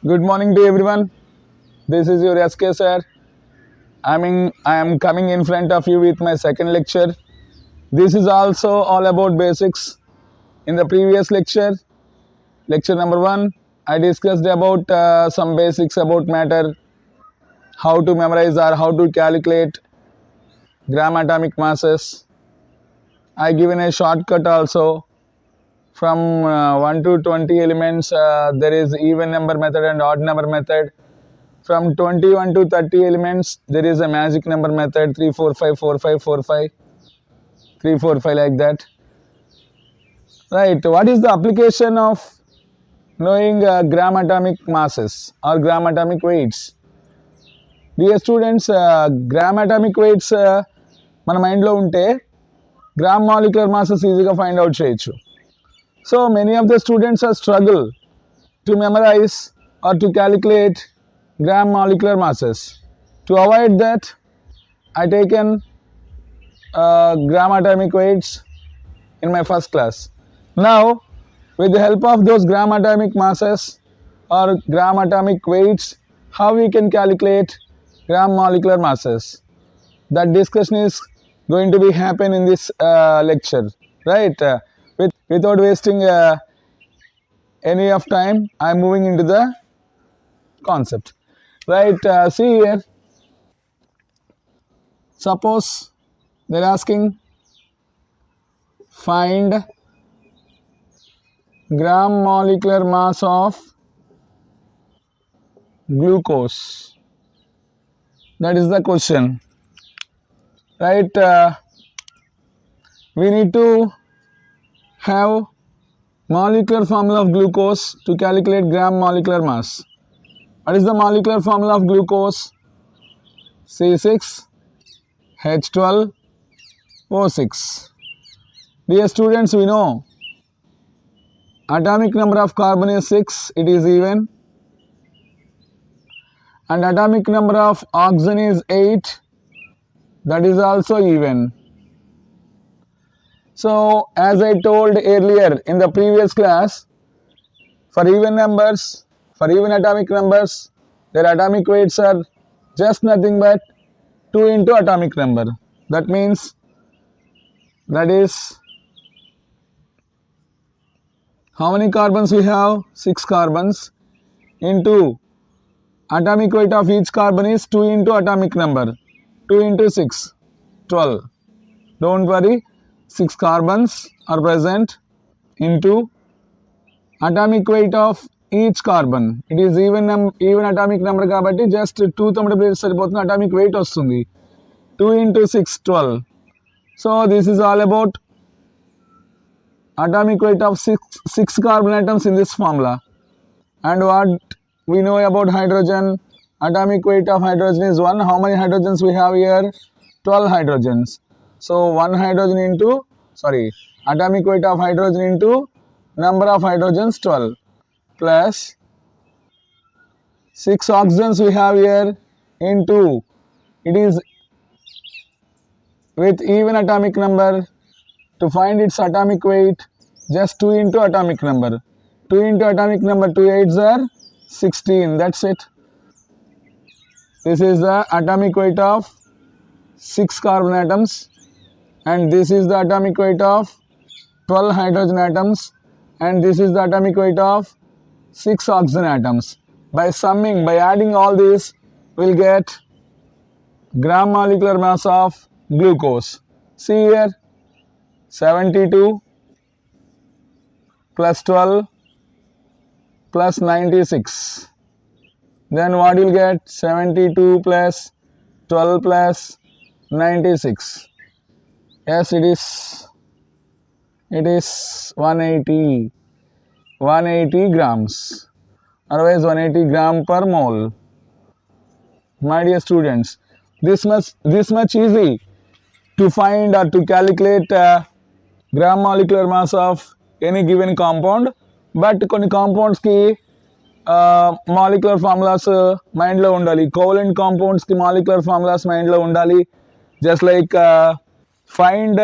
Good morning to everyone. This is your SK sir. I am coming in front of you with my second lecture. This is also all about basics. In the previous lecture, lecture number 1, I discussed about some basics about matter, how to memorize or how to calculate gram atomic masses. I given a shortcut also from 1 to 20 elements. There is even number method and odd number method. From 21 to 30 elements, there is a magic number method 3, 4, 5, 4, 5, 4, 5, 3, 4, 5 like that. Right, what is the application of knowing gram atomic masses or gram atomic weights? Dear students, gram atomic weights మన మైండ్లో ఉంటే gram molecular masses ఈజీగా find out చేయొచ్చు. So many of the students are struggle to memorize or to calculate gram molecular masses. To avoid that, I taken gram atomic weights in my first class. Now, with the help of those gram atomic masses or gram atomic weights, how we can calculate gram molecular masses? That discussion is going to be happen in this lecture, right? Without wasting any of time, I am moving into the concept. Right, see here. Suppose they're asking find gram molecular mass of glucose. That is the question. Right, we need to have molecular formula of glucose to calculate gram molecular mass. What is the molecular formula of glucose? C6H12O6. Dear students, we know atomic number of carbon is 6, it is even, and atomic number of oxygen is 8, that is also even. So as I told earlier in the previous class, for even numbers, for even atomic numbers, their atomic weights are just nothing but 2 into atomic number. That means that is how many carbons we have? 6 carbons into atomic weight of each carbon is 2 into atomic number. 2 into 6, 12. Don't worry, 6 carbons are present into atomic weight of each carbon. It is even atomic number kabatti just 2 తో multiply సరిపోతుంది, atomic weight వస్తుంది. 2 into 6, 12. So this is all about atomic weight of 6 carbon atoms in this formula. And what we know about hydrogen, atomic weight of hydrogen is 1. How many hydrogens we have here? 12 hydrogens. So 1 hydrogen into, atomic weight of hydrogen into number of hydrogens 12 plus 6 oxygens we have here into, it is with even atomic number. To find its atomic weight, just 2 into atomic number. 2 into atomic number, 2 8s are 16, that's it. This is the atomic weight of 6 carbon atoms, and this is the atomic weight of 12 hydrogen atoms, and this is the atomic weight of 6 oxygen atoms. By summing, by adding all these, we'll get gram molecular mass of glucose. See here, 72 plus 12 plus 96. Then what you'll get? 72 plus 12 plus 96. Yes, it is 180 grams. Otherwise 180 gram per mole. My dear students, this much easy to find or to calculate gram molecular mass of any given compound. But కొన్ని కాంపౌండ్స్కి molecular formulas మైండ్లో ఉండాలి. Covalent కాంపౌండ్స్కి molecular formulas మైండ్లో ఉండాలి. Just like find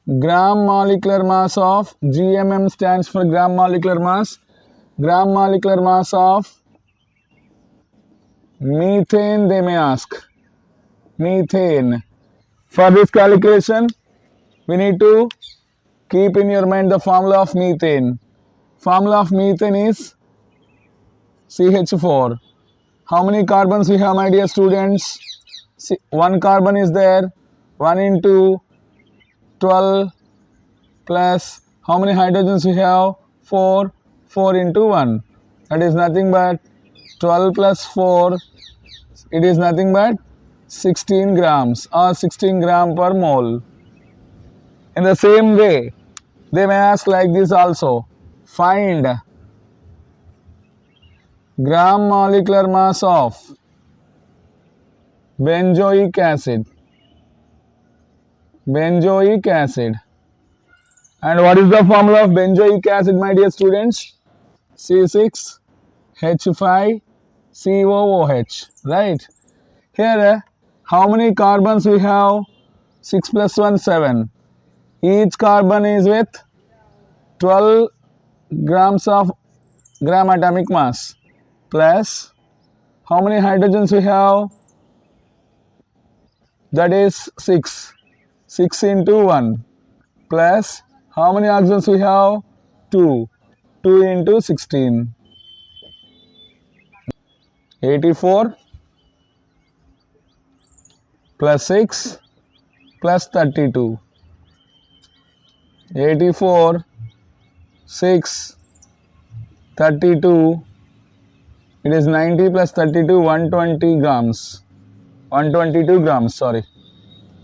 gram molecular mass of GMM stands for gram molecular mass. Gram molecular mass of methane, they may ask. Methane. For this calculation, we need to keep in your mind the formula of methane. Formula of methane is CH4. How many carbons we have, my dear students? One carbon is there. 1 into 12 plus how many hydrogens we have? 4. 4 into 1. That is nothing but 12 plus 4. It is nothing but 16 grams or 16 gram per mole. In the same way, they may ask like this also. Find gram molecular mass of benzoic acid. Benzoic acid. And what is the formula of benzoic acid, my dear students? C6H5COOH. Right? Here, how many carbons we have? 6 plus 1, 7. Each carbon is with 12 grams of gram atomic mass. Plus, how many hydrogens we have? That is 6. 6 into 1. Plus, how many oxygens we have? 2. 2 into 16. 84 plus 6 plus 32. 84, 6, 32. It is 90 plus 32, 120 grams. 122 grams, sorry.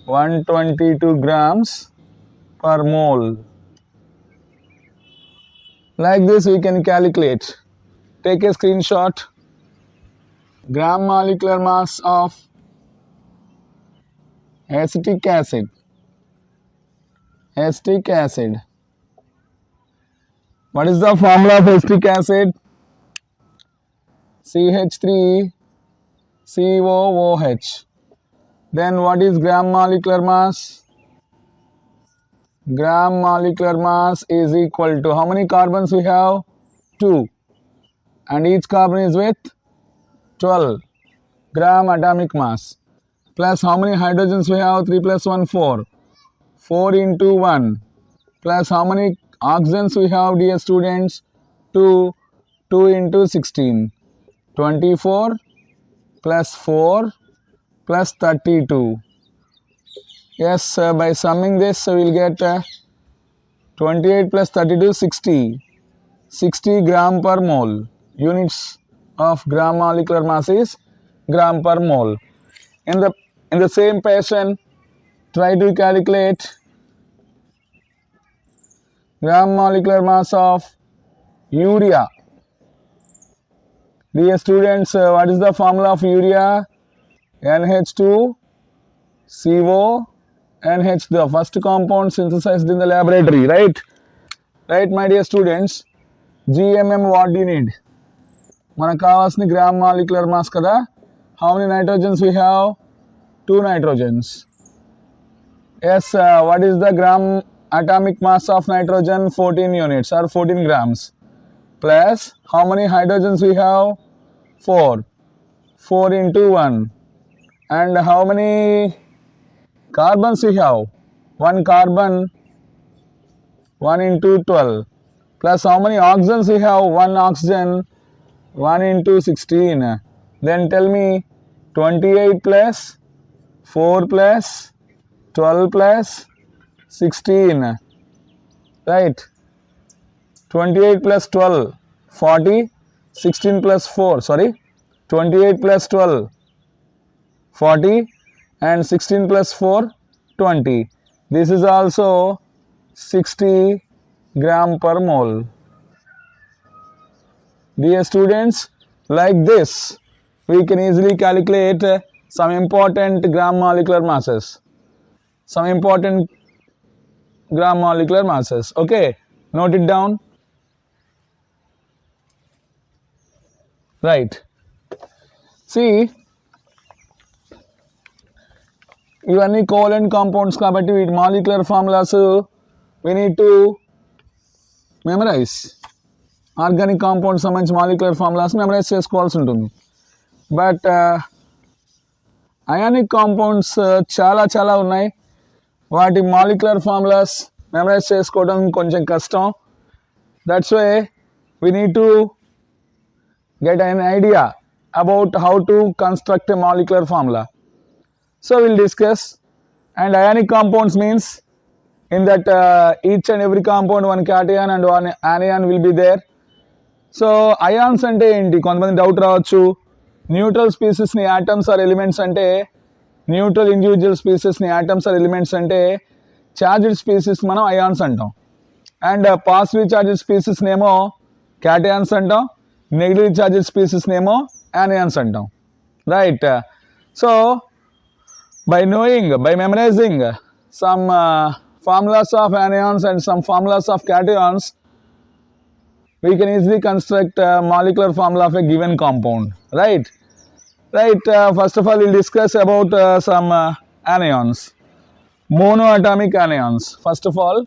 122 grams per mole. Like this we can calculate. Take a screenshot. Gram molecular mass of acetic acid. Acetic acid. What is the formula of acetic acid? CH3COOH. Then what is gram molecular mass? Gram molecular mass is equal to how many carbons we have? 2. And each carbon is with 12 gram atomic mass. Plus how many hydrogens we have? 3 plus 1, 4. 4 into 1. Plus how many oxygens we have, dear students? 2. 2 into 16. 24 plus 4 plus 32. Yes, by summing this we will get 28 plus 32, 60. 60 gram per mole. Units of gram molecular mass is gram per mole. In the same fashion, try to calculate gram molecular mass of urea. Dear students, what is the formula of urea? NH2CO NH, the first compound synthesized in the laboratory, right? Right, my dear students. GMM, what do you need? మనకు కావాల్సిన gram molecular mass kada. How many nitrogens we have? 2 nitrogens. Yes, what is the gram atomic mass of nitrogen? 14 units or 14 grams. Plus, how many hydrogens we have? 4. 4 into 1. And how many carbons we have? 1 carbon. 1 into 12. Plus, how many oxygens we have? 1 oxygen. 1 into 16. Then tell me 28 plus 4 plus 12 plus 16. Right? 28 plus 12, 40. 16 plus 4, sorry. 28 plus 12, 40. And 16 plus 4, 20. This is also 60 gram per mole. Dear students, like this, we can easily calculate some important gram molecular masses. Some important gram molecular masses. Okay, note it down. Right. See, ఇవన్నీ covalent compounds కాబట్టి వీటి molecular formulas we need to memorize. Organic compound సంబంధించి molecular formulas memorise చేసుకోవాల్సి ఉంటుంది. But ionic compounds చాలా చాలా ఉన్నాయి. వాటి మాలిక్యులర్ ఫార్ములాస్ మెమరైజ్ చేసుకోవడం కొంచెం కష్టం. That's why we need to get an idea about how to construct a molecular formula. So we'll discuss. And ionic compounds means in that each and every compound one cation and one anion will be there. So ions అంటే ఏంటి, కొంతమంది doubt రావచ్చు. Neutral స్పీసెస్ని atoms or elements అంటే, neutral individual స్పీసెస్ని atoms or elements అంటే, charged species మనం ions అంటాం. అండ్ పాజిటివ్ చార్జ్డ్ స్పీసెస్నేమో క్యాటయాన్స్ అంటాం, నెగిటివ్ చార్జెస్ స్పీసెస్ నేమో యానియాన్స్ అంటాం, right. So by memorizing some formulas of anions and some formulas of cations, we can easily construct a molecular formula of a given compound, right. First of all we'll discuss about some anions, monoatomic anions. First of all,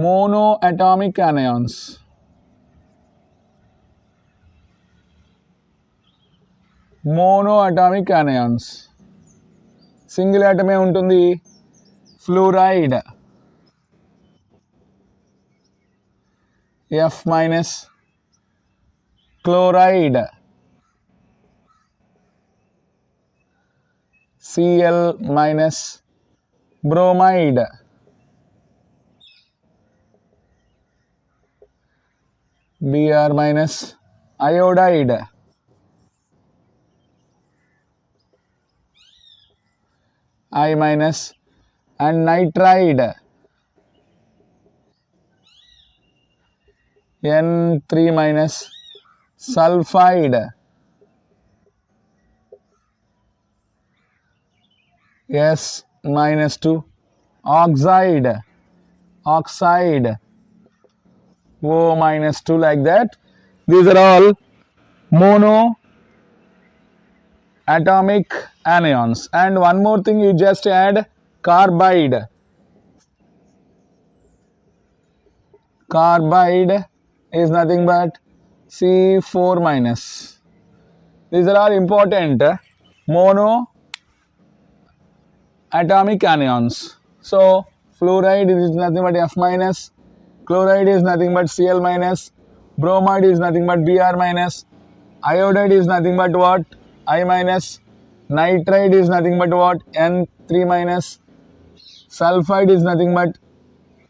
monoatomic anions. Monoatomic anions, single ఆటమే ఉంటుంది. Fluoride F minus, chloride Cl minus, bromide Br minus, iodide I minus, and nitride N3 minus, sulfide S minus 2, oxide O minus 2, like that. These are all monoatomic anions. And one more thing, you just add carbide. Carbide is nothing but C4 minus. These are all important monoatomic anions. So fluoride is nothing but F minus, chloride is nothing but Cl minus, bromide is nothing but Br minus, iodide is nothing but what, I minus, nitride is nothing but what, N3 minus, sulfide is nothing but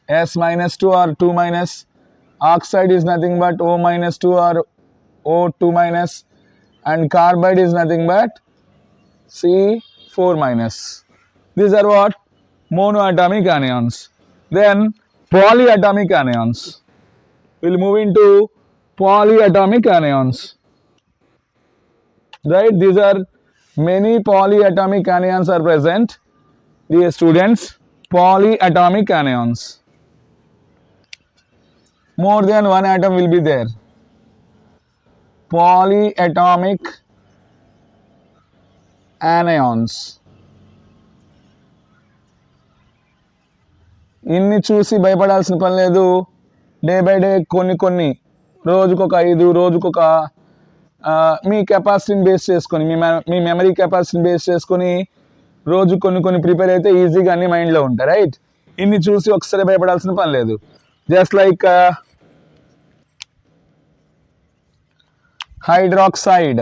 S minus 2 or 2 minus, oxide is nothing but O minus 2 or O2 minus, and carbide is nothing but C4 minus. These are what? Monoatomic anions. Then polyatomic anions. We'll move into polyatomic anions. Right? These are many polyatomic anions are present. Dear students, polyatomic anions. More than one atom will be there. Polyatomic anions. ఇన్ని చూసి భయపడాల్సిన పని లేదు. Day by day కొన్ని రోజుకొక 5, రోజుకొక మీ కెపాసిటీని base చేసుకొని, మీ మెమరీ కెపాసిటీని బేస్ చేసుకొని రోజు కొన్ని ప్రిపేర్ అయితే ఈజీగా అన్ని మైండ్లో ఉంటాయి, రైట్. ఇన్ని చూసి ఒకసారి భయపడాల్సిన పని లేదు. Just like hydroxide,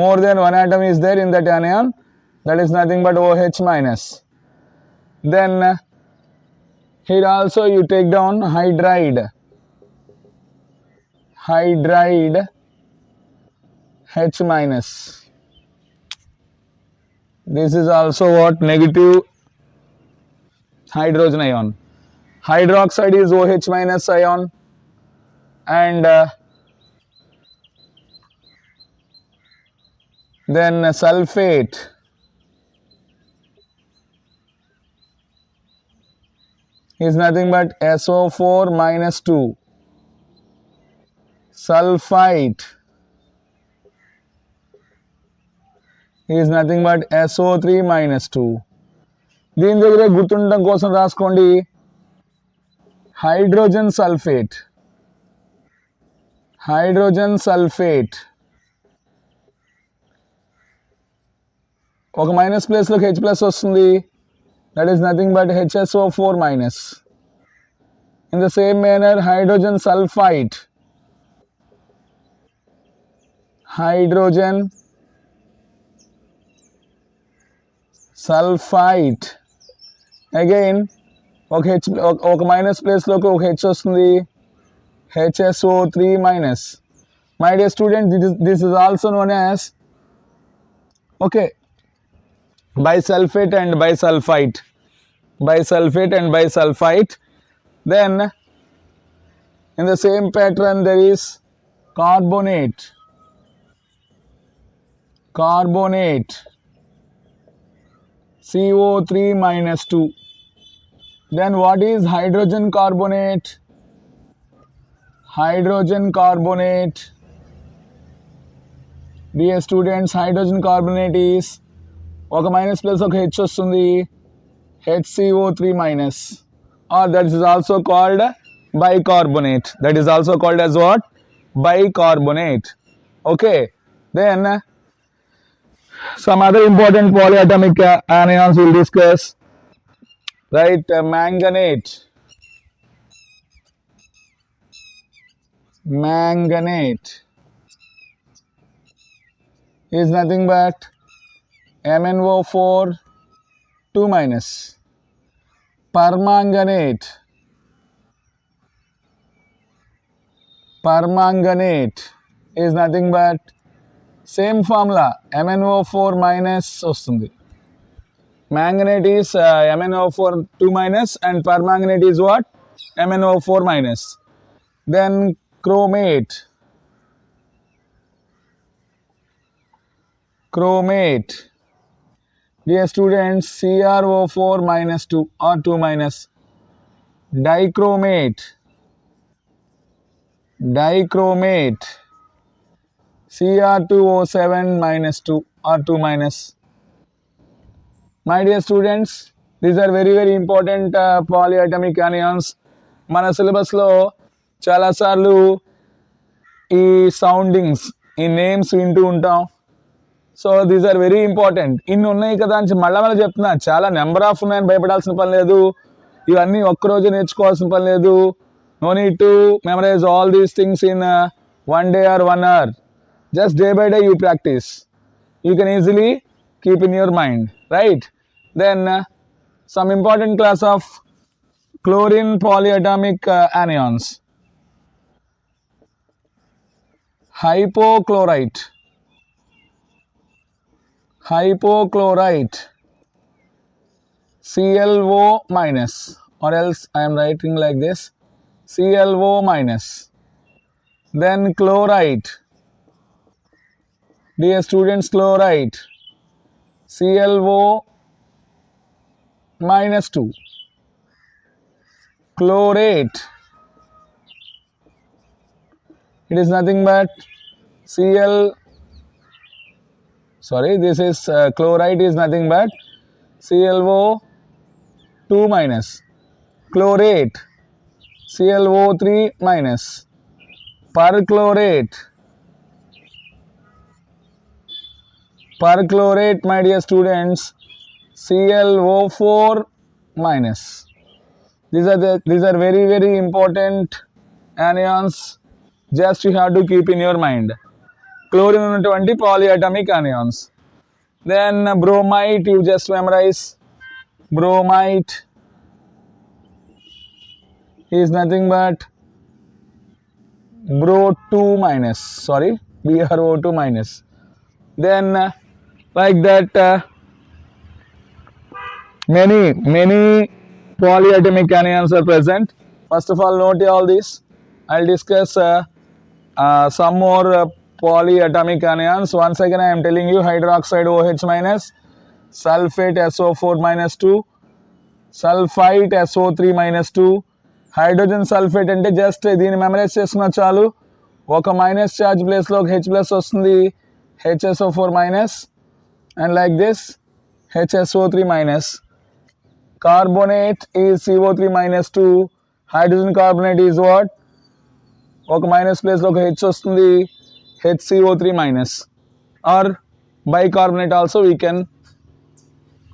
more than one atom is there in that anion, that is nothing but OH minus. Then here also you take down hydride H minus. This is also what, negative hydrogen ion. Hydroxide is OH minus ion, and then sulfate is nothing but SO4 minus 2. Sulfite is nothing but SO3 minus 2. దీని దగ్గరే గుర్తుండడం కోసం రాసుకోండి, hydrogen sulphate. Hydrogen sulphate ఒక minus ప్లేస్లోకి H plus వస్తుంది, that is nothing but HSO4 minus. In the same manner hydrogen sulphite. Hydrogen sulphite again ఒక minus ప్లేస్లోకి ఒక H వస్తుంది, HSO3 minus. My dear student, this is also known as bisulfate and bisulfite. Bisulfate and bisulfite. Then in the same pattern there is carbonate. Carbonate, CO3 minus 2. Then what is hydrogen carbonate? Hydrogen carbonate. Dear students, hydrogen carbonate is ఒక minus plus ఒక H వస్తుంది, HCO3 minus, or that is also called bicarbonate. That is also called as what? Bicarbonate. Okay. Then some other important polyatomic anions we'll discuss. Right, manganate. Manganate is nothing but MnO4 2 minus. Permanganate. Permanganate is nothing but same formula, MnO4 minus వస్తుంది. Manganate is MnO4 2 minus and permanganate is what? MnO4 minus. Then chromate. Chromate. Dear students, CrO4 minus 2 or 2 minus. Dichromate. Dichromate. Cr2O7 minus 2 or 2 minus. My dear students, these are very very important polyatomic anions. మన సిలబస్లో చాలాసార్లు ఈ soundings, ఈ names వింటూ ఉంటాం. So these are very important. ఇన్ని ఉన్నాయి కదా అని మళ్ళీ చెప్తున్నా, చాలా నెంబర్ ఆఫ్ ఉన్నాయని భయపడాల్సిన పని లేదు. ఇవన్నీ ఒక్కరోజు నేర్చుకోవాల్సిన పని లేదు. No need to memorize all these things in 1 day or 1 hour. Just day by day you practice. You can easily keep in your mind, right? Then some important class of chlorine polyatomic anions. Hypochlorite. Hypochlorite, ClO minus, or else I am writing like this, ClO minus. Then chlorite. Dear students, chlorite, ClO minus 2. Chlorate, it is nothing but this is chloride is nothing but ClO2 minus. Chlorate, ClO3 minus. Perchlorate. Perchlorate, my dear students, ClO4 minus. These are very very important anions. Just you have to keep in your mind. Chlorine ఉన్నటువంటి polyatomic anions. Then bromite, you just memorize. Bromite is nothing but Bro2 minus. Sorry, BrO2 minus. Then like that many polyatomic anions are present. First of all, note all this. I'll discuss some more polyatomic anions. Once again I am telling you, hydroxide OH minus, sulfate SO4 minus 2, sulfite SO3 minus 2. Hydrogen sulphate అంటే just దీన్ని memorise చేసుకున్న చాలు. ఒక minus charge ప్లేస్లో ఒక H plus వస్తుంది, HSO4 minus. and like this HSO3 minus. Carbonate is CO3 minus 2. Hydrogen carbonate is what? ఒక minus ప్లేస్లో ఒక హెచ్ వస్తుంది, HCO3 minus. Or bicarbonate also we can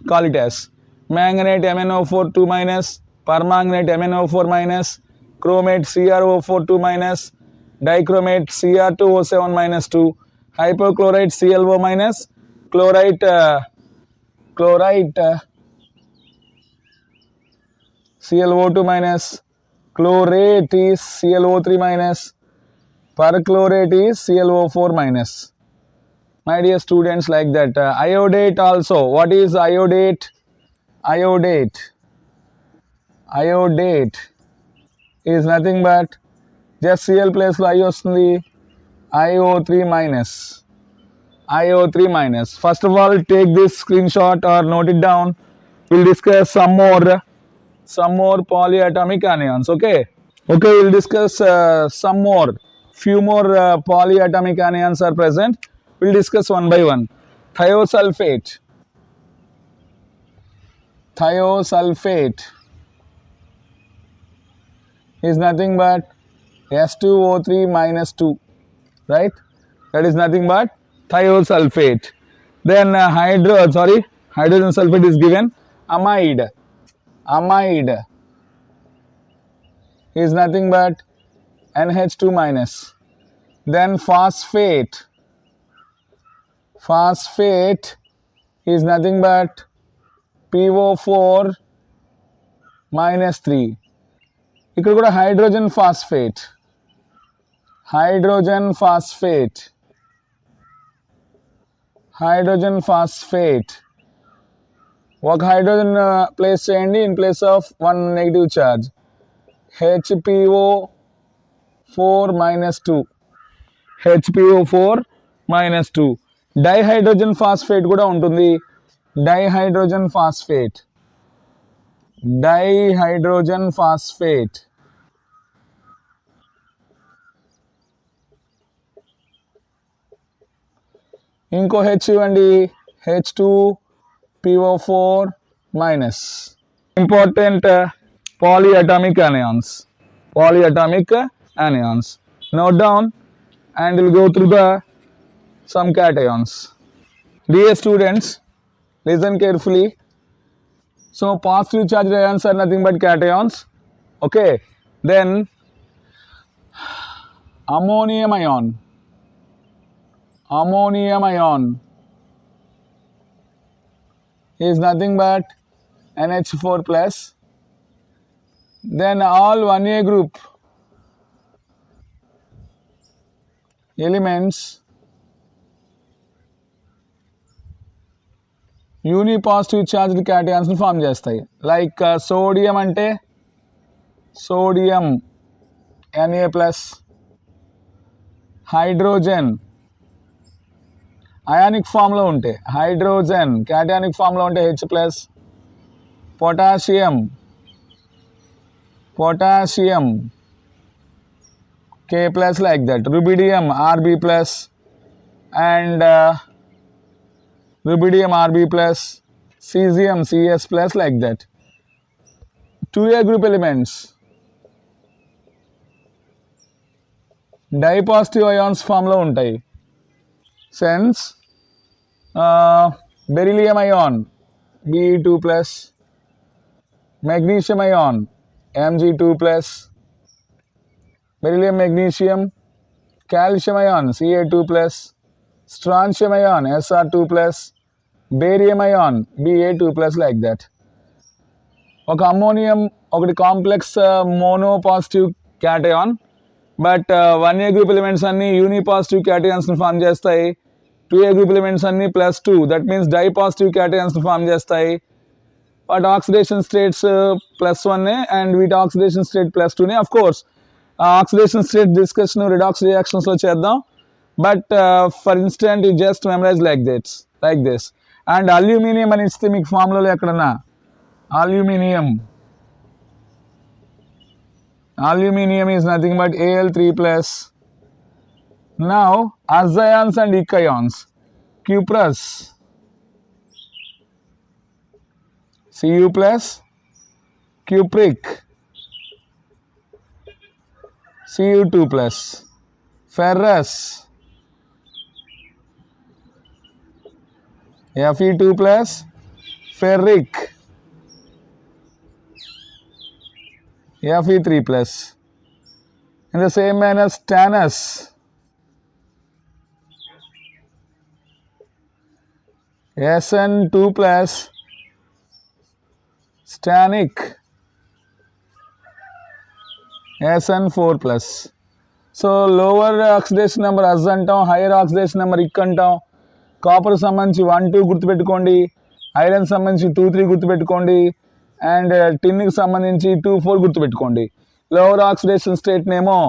call it as. Manganate MnO4 2 minus, permanganate MnO4 minus, chromate CrO4 2 minus, dichromate Cr2O7 minus 2, hypochlorite ClO minus, chlorite ClO2 minus, chlorate is ClO3 minus, perchlorate is ClO4 minus. My dear students, like that. Iodate also. What is iodate? Iodate is nothing but just Cl place లో I వస్తుంది, IO3 minus. First of all, take this screenshot or note it down. We'll discuss some more polyatomic anions. Okay, we'll discuss few more polyatomic anions are present. We'll discuss one by one. Thiosulfate is nothing but S2O3 minus 2, right? That is nothing but thiosulfate. Then hydrogen sulfate is given. Amide is nothing but NH2 minus. Then phosphate is nothing but PO4 minus 3. ఇక్కడ కూడా hydrogen phosphate. ఒక hydrogen place చేయండి in place of one negative charge, HPO4 minus 2. Dihydrogen phosphate కూడా ఉంటుంది. Dihydrogen phosphate ఇంకో H ఇవ్వండి, H2PO4 minus. Important polyatomic anions. Note down and we'll go through some cations. Dear students, listen carefully. So positive charged ions are nothing but cations. Okay, then ammonium ion is nothing but NH4 plus. Then all 1A group elements unipositive charged క్యాటయాన్స్ని form చేస్తాయి. Like sodium అంటే sodium Na plus, hydrogen ionic ఫామ్లో ఉంటే hydrogen, cationic ఫామ్లో ఉంటే H plus, potassium K plus, like that. Rubidium Rb plus and rubidium Rb plus, cesium Cs plus, like that. 2A group elements dipositive ions ఫామ్లో ఉంటాయి. సెన్స్ beryllium ion Be2 plus, magnesium ion Mg2 plus, beryllium magnesium, calcium ion Ca2 plus, strontium ion Sr2 plus, barium ion Ba2 plus, like that. ఒక ammonium ఒకటి complex monopositive cation, but 1A group elements అన్ని unipositive క్యాటయాన్స్ని form చేస్తాయి. 2A group elements అన్ని +2, that means dipositive క్యాటయాన్స్ని form చేస్తాయి. వాటి oxidation states +1 and వీటి oxidation state +2. Of course oxidation state discussion redox రియాక్షన్స్లో చేద్దాం, but for instant you just memorise like this. And aluminium అని ఇస్తే మీకు ఫార్ములాలో ఎక్కడన్నా aluminum is nothing but Al3 plus. Now azions and echions, cuprous Cu plus cupric, Cu2 plus ferrous, Fe2 plus ferric, Fe3 plus. In the same manner, stannous, Sn2 plus stannic, Sn4 plus. So lower oxidation number as అంటాం, higher oxidation number ఇక్ అంటాం. Copper సంబంధించి 1 2 గుర్తుపెట్టుకోండి, iron సంబంధించి 2 3 గుర్తుపెట్టుకోండి, and టిన్కి సంబంధించి 2 4 గుర్తుపెట్టుకోండి. Lower oxidation స్టేట్ని ఏమో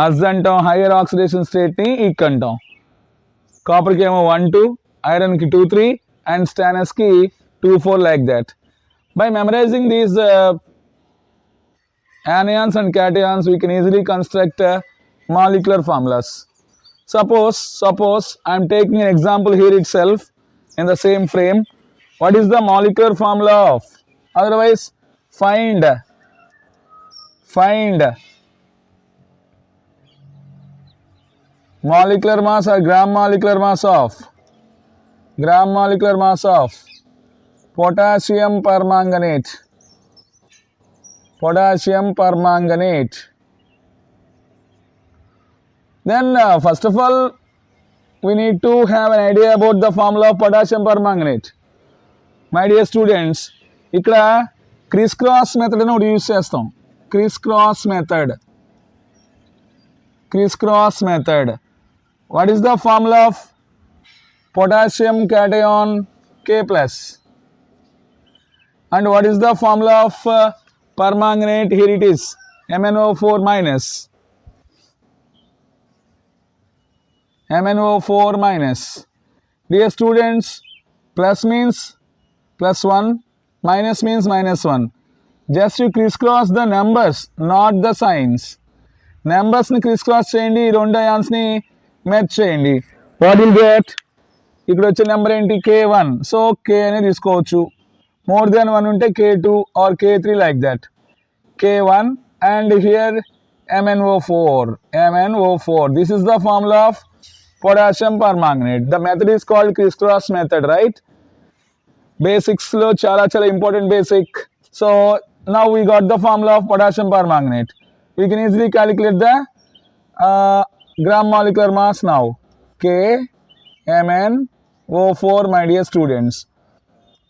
అజ్ అంటాం, హైయర్ ఆక్సిడేషన్ స్టేట్ని ఇక్ అంటాం. కాపర్కి ఏమో 1 2, ఐరన్కి 2 3, అండ్ స్టానస్కి 2 4 like that. By memorizing these anions and cations, we can easily construct molecular formulas. Suppose I am taking an example here itself in the same frame. What is the molecular formula of? Otherwise, find molecular mass or gram molecular mass of potassium permanganate. Then first of all, we need to have an idea about the formula of potassium permanganate. My dear students, ఇక్కడ Chris cross method అని ఒకటి use చేస్తాం. Chris cross method. What is the formula of potassium cation K plus? And what is the formula of permanganate? Here it is, MnO4 minus. Dear students, plus means plus 1, minus means minus 1. Just to crisscross the numbers, not the signs. Numbers ni crisscross cheyandi, ee rendu ions ni match cheyandi. What will get? ఇక్కడ వచ్చే number ఏంటి? K1. So K అని తీసుకోవచ్చు. More than 1 ఉంటే K2 or K3 like that. K1 and here MnO4. This is the formula of potassium permanganate. The method is called crisscross method, right? Basics lo చాలా important basic. So now we got the formula of potassium permanganate. We can easily calculate the gram molecular mass now. KMnO4, my dear students.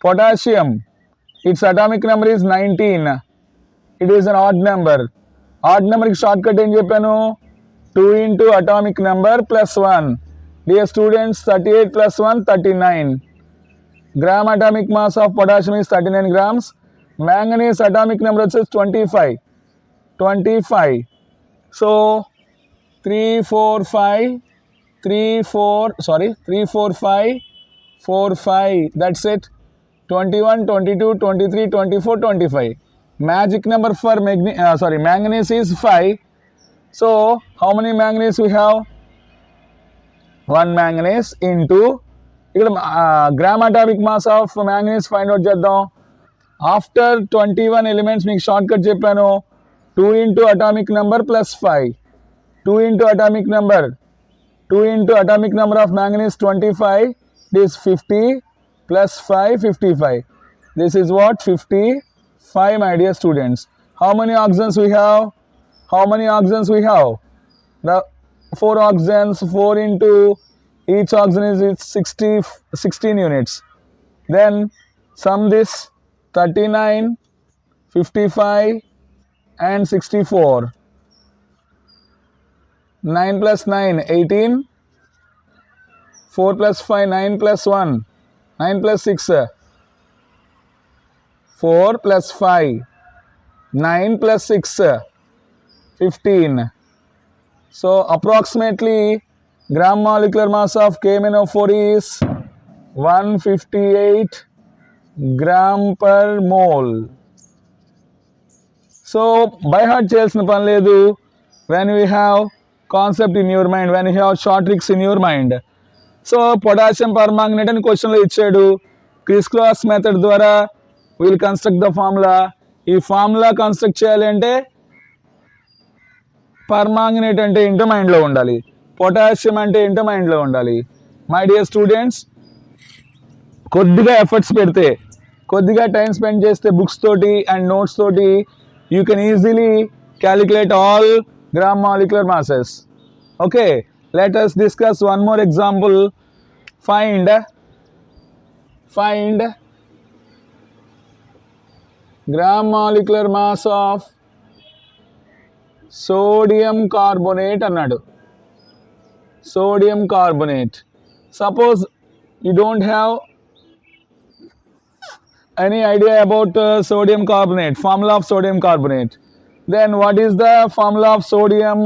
Potassium, its atomic number is 19. It is an odd number. Odd number ki shortcut em cheppanu? 2 into atomic number plus 1. Dear students, 38 plus 1, 39. Gram atomic mass of potassium is 39 grams. Manganese atomic number is 25. So 3 4 5 4 5. That's it. 21 22 23 24 25. Magic number for manganese is 5. So how many manganese we have? 1 manganese into ఇక్కడ gram atomic mass of manganese find out చేద్దాం. After 21 elements మీకు short cut చెప్పాను. 2 into atomic number plus 5. 2 into atomic number of manganese 25. This 50 plus 5 55. This is what? 55, my dear students. How many oxygens we have? The 4 oxygens. 4 into each oxygen is 16 units. Then sum this: 39, 55 and 64. 9 plus 9 18. 4 plus 5 9 plus 1 9 plus 6 4 plus 5 9 plus 6 15. So approximately gram molecular mass of KMnO4 is 158 gram per mole. So by heart cheyalsina pani ledu. When we have concept in your mind, when you have short tricks in your mind. So potassium permanganate అని క్వశ్చన్లో ఇచ్చాడు. Chris cross method ద్వారా will construct the formula. ఈ formula construct చేయాలి అంటే permanganate అంటే ఏంటో మైండ్లో ఉండాలి, పొటాషియం అంటే ఏంటో మైండ్లో ఉండాలి. మై డియర్ స్టూడెంట్స్, కొద్దిగా ఎఫర్ట్స్ పెడితే, కొద్దిగా టైం స్పెండ్ చేస్తే బుక్స్ తోటి అండ్ నోట్స్ తోటి you can easily calculate all gram molecular masses. Okay, let us discuss one more example. Find gram molecular mass of sodium carbonate అన్నాడు. Sodium carbonate. Suppose you don't have any idea about sodium carbonate, formula of sodium carbonate, then what is the formula of sodium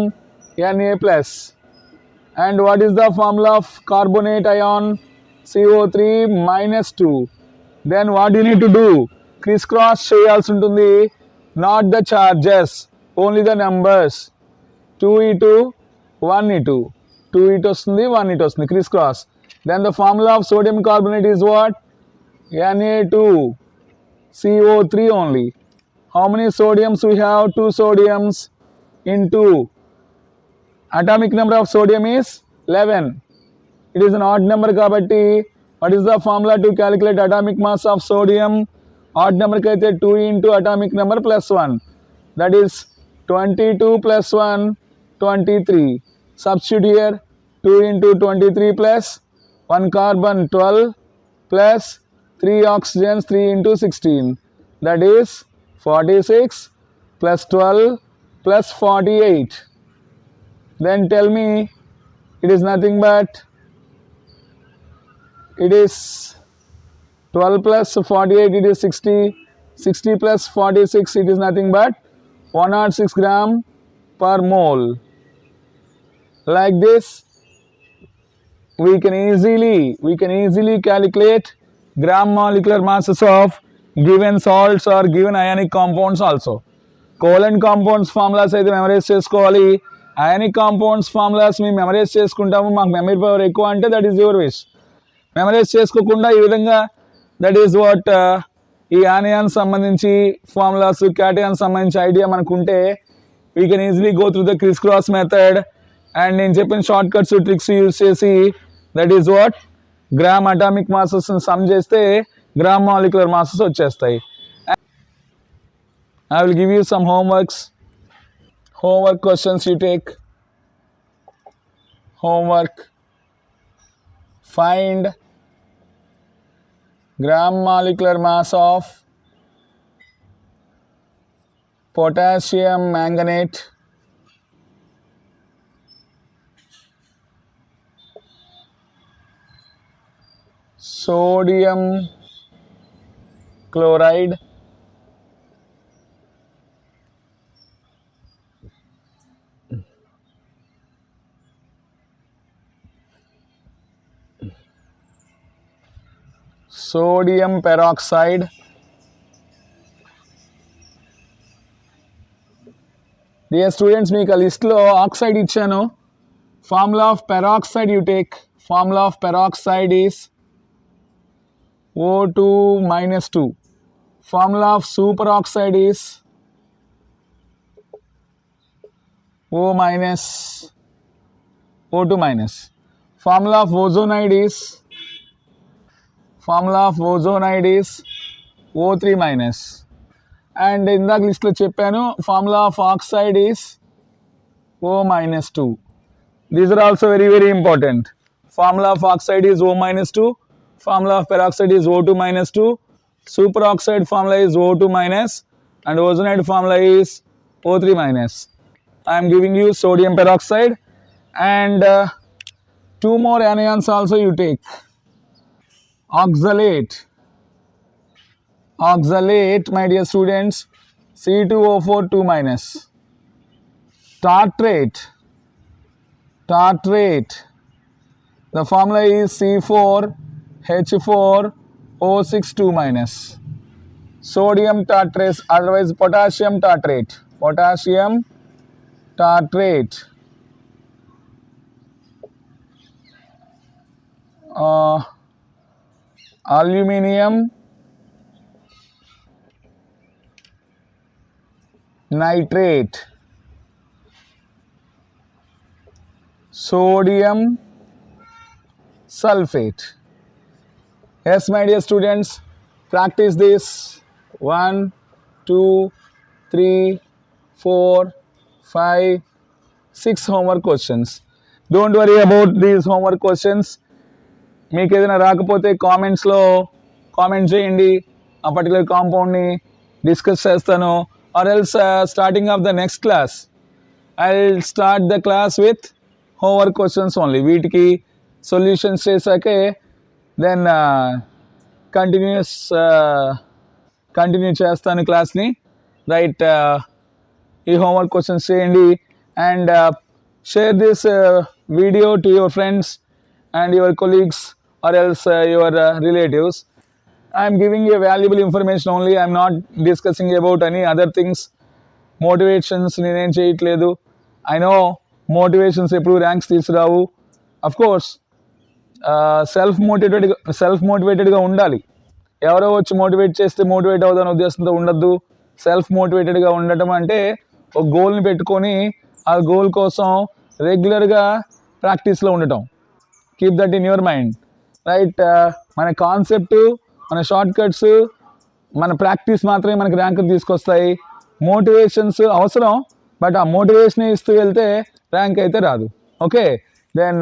Na plus, and what is the formula of carbonate ion CO3 minus 2? Then what you need to do? Crisscross చేయాల్సి ఉంటుంది, not the charges, only the numbers. 2 ఇటు 1 ఇటు, 2 ఇటు వస్తుంది 1 ఇటు వస్తుంది, criss cross. Then the formula of sodium carbonate is what? Na2 CO3 only. How many sodiums we have? 2 sodiums into atomic number of sodium is 11. It is an odd number kabatti what is the formula to calculate atomic mass of sodium? Odd number kaithe 2 into atomic number plus 1, that is 22 plus 1 23. Substitute here, 2 into 23 plus 1 carbon 12 plus 3 oxygens 3 into 16, that is 46 plus 12 plus 48. Then tell me, it is nothing but, it is 12 plus 48, it is 60, 60 plus 46, it is nothing but 106 gram per mole. Like this we can easily calculate gram molecular masses of given salts or given ionic compounds also. Covalent compounds formulas అయితే memorize చేసుకోవాలి, ionic compounds formulas మేము memorize చేసుకుంటాము, మాకు memory power ఎక్కువ అంటే that is your wish. Memorize చేసుకోకుండా ఈ విధంగా, దట్ ఈస్ వాట్, ఈ ఆనియాన్ సంబంధించి ఫార్ములాస్, క్యాటయాన్ సంబంధించి ఐడియా మనకు ఉంటే we can easily go through the criss cross method. And నేను చెప్పిన షార్ట్ కట్స్ ట్రిక్స్ యూజ్ చేసి that is what gram atomic masses sum చేస్తే గ్రామ్ మాలిక్యులర్ మాసెస్ వచ్చేస్తాయి. I will give you some homework questions. You take homework. Find gram molecular mass of potassium manganate, sodium chloride, sodium peroxide, dear students, మీకు ఆ లిస్ట్లో oxide ఇచ్చాను. Formula of peroxide you take. Formula of peroxide is O2 minus 2. Formula of superoxide is O minus, O2 minus. Formula of ozonide is O3 minus. And ఇందాక లిస్ట్లో చెప్పాను, formula of oxide is O minus 2. These are also very, very important. Formula of oxide is O minus 2. Formula of peroxide is O2 minus 2. Superoxide formula is O2 minus, and ozonide formula is O3 minus. I am giving you sodium peroxide, and 2 more anions also you take. Oxalate, my dear students, C2O4 2 minus. Tartrate, the formula is C4H4O6 2 minus. Sodium tartrate, otherwise potassium tartrate. Aluminium nitrate, sodium sulfate. Yes, my dear students, practice this. 1, 2, 3, 4, 5, 6 homework questions. Don't worry about these homework questions. మీకు ఏదైనా రాకపోతే కామెంట్స్లో comment చేయండి, ఆ particular కాంపౌండ్ని discuss చేస్తాను. Or else starting of the next class I will start the class with homework questions only. వీటికి solutions చేశాకే then continue చేస్తాను క్లాస్ని. Right, ఈ హోంవర్క్ క్వశ్చన్స్ చేయండి and share this video to your friends and your colleagues or else your relatives. I am giving you valuable information only. I am not discussing about any other things. Motivations నేనేం చేయట్లేదు. I know motivations ఎప్పుడు ranks తీసుకురావు. Of course self మోటివేటెడ్గా ఉండాలి. ఎవరో వచ్చి motivate చేస్తే motivate అవుదాని ఉద్దేశంతో ఉండద్దు. Self మోటివేటెడ్గా ఉండటం అంటే ఒక గోల్ని పెట్టుకొని ఆ గోల్ కోసం రెగ్యులర్గా ప్రాక్టీస్లో ఉండటం. Keep that in your mind. Right, మన కాన్సెప్ట్, మన షార్ట్ కట్స్, మన ప్రాక్టీస్ మాత్రమే మనకి ర్యాంకులు తీసుకొస్తాయి. మోటివేషన్స్ అవసరం, బట్ ఆ మోటివేషన్ ఇస్తూ వెళ్తే ర్యాంక్ అయితే రాదు. Okay, then